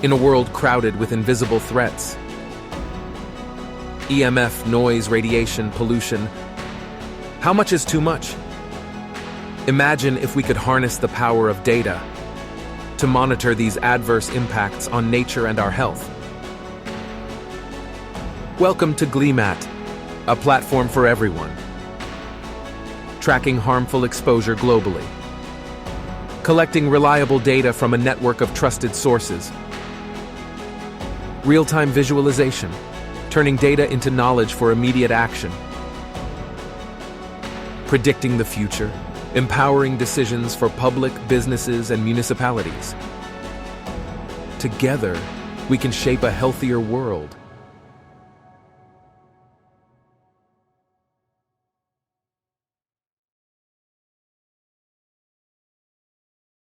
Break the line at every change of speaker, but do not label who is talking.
in a world crowded with invisible threats. EMF, noise, radiation, pollution. How much is too much? Imagine if we could harness the power of data to monitor these adverse impacts on nature and our health. Welcome to Gleemat, a platform for everyone, tracking harmful exposure globally, collecting reliable data from a network of trusted sources, real-time visualization, turning data into knowledge for immediate action, predicting the future, empowering decisions for public, businesses, and municipalities. Together, we can shape a healthier world.